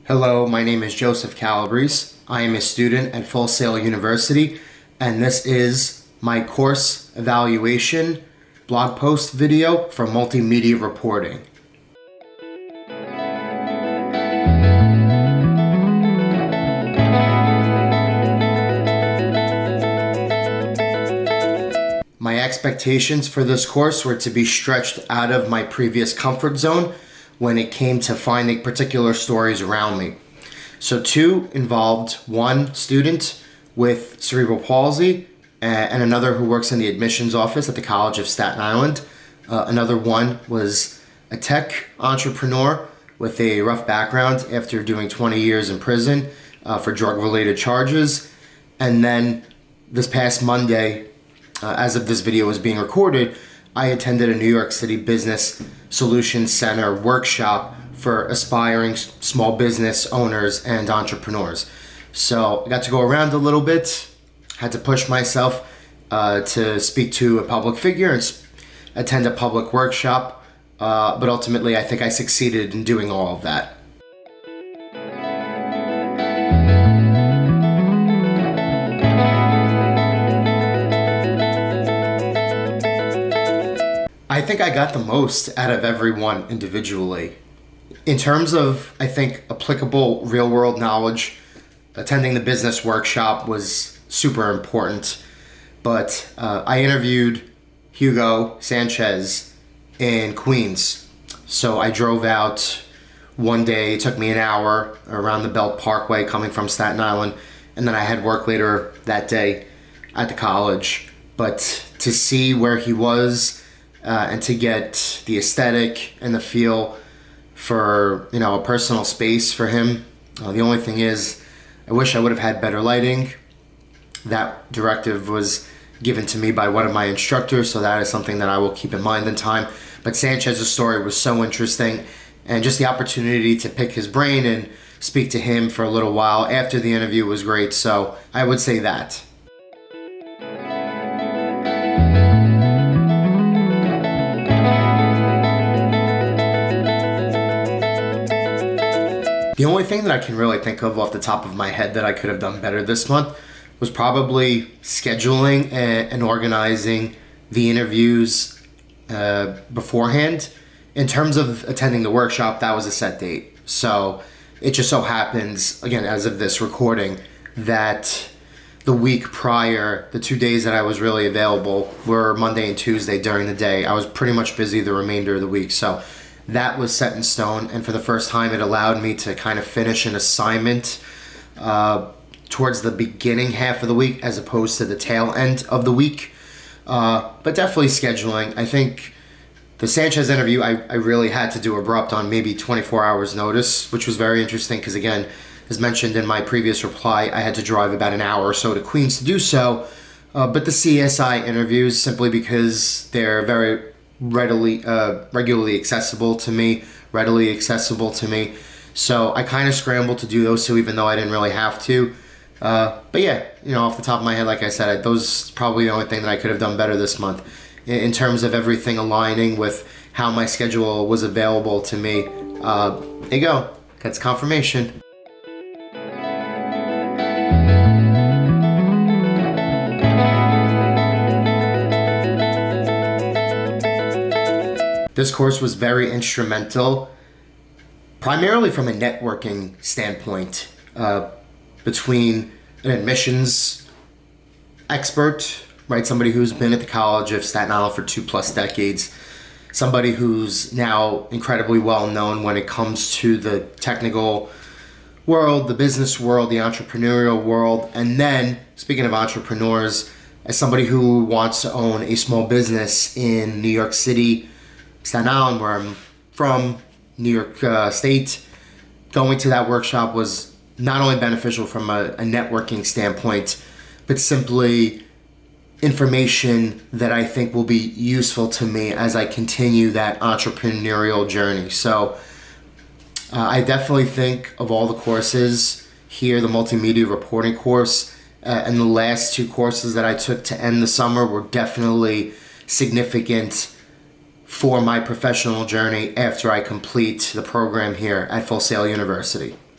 Hello, my name is Joseph Calabrese. I am a student at Full Sail University, and this is my course evaluation blog post video for Multimedia Reporting. My expectations for this course were to be stretched out of my previous comfort zone when it came to finding particular stories around me. So two involved one student with cerebral palsy and another who works in the admissions office at the College of Staten Island. Another one was a tech entrepreneur with a rough background after doing 20 years in prison for drug-related charges. And then this past Monday, as of this video was being recorded, I attended a New York City Business Solutions Center workshop for aspiring small business owners and entrepreneurs. So I got to go around a little bit, had to push myself to speak to a public figure and attend a public workshop, but ultimately I think I succeeded in doing all of that. I think I got the most out of everyone individually. In terms of, I think, applicable real-world knowledge, attending the business workshop was super important. But I interviewed Hugo Sanchez in Queens. So I drove out one day, it took me an hour around the Belt Parkway coming from Staten Island, and then I had work later that day at the college. But to see where he was, and to get the aesthetic and the feel for, a personal space for him. The only thing is, I wish I would have had better lighting. That directive was given to me by one of my instructors, so that is something that I will keep in mind in time. But Sanchez's story was so interesting, and just the opportunity to pick his brain and speak to him for a little while after the interview was great, so I would say that. The only thing that I can really think of off the top of my head that I could have done better this month was probably scheduling and organizing the interviews beforehand. In terms of attending the workshop, that was a set date. So it just so happens, again, as of this recording, that the week prior, the 2 days that I was really available were Monday and Tuesday during the day. I was pretty much busy the remainder of the week. So that was set in stone, and for the first time it allowed me to kind of finish an assignment towards the beginning half of the week as opposed to the tail end of the week. But definitely scheduling. I think the Sanchez interview I really had to do abrupt on maybe 24 hours notice, which was very interesting because, again, as mentioned in my previous reply, I had to drive about an hour or so to Queens to do so. But the CSI interviews, simply because they're very regularly accessible to me. So I kind of scrambled to do those two, even though I didn't really have to. But yeah, off the top of my head, like I said, those probably the only thing that I could have done better this month in terms of everything aligning with how my schedule was available to me. There you go. That's confirmation. This course was very instrumental, primarily from a networking standpoint, between an admissions expert, right? Somebody who's been at the College of Staten Island for 2+ decades, somebody who's now incredibly well known when it comes to the technical world, the business world, the entrepreneurial world, and then, speaking of entrepreneurs, as somebody who wants to own a small business in New York City, Staten Island, where I'm from, New York State. Going to that workshop was not only beneficial from a networking standpoint, but simply information that I think will be useful to me as I continue that entrepreneurial journey. So I definitely think of all the courses here, the Multimedia Reporting course and the last two courses that I took to end the summer were definitely significant for my professional journey after I complete the program here at Full Sail University.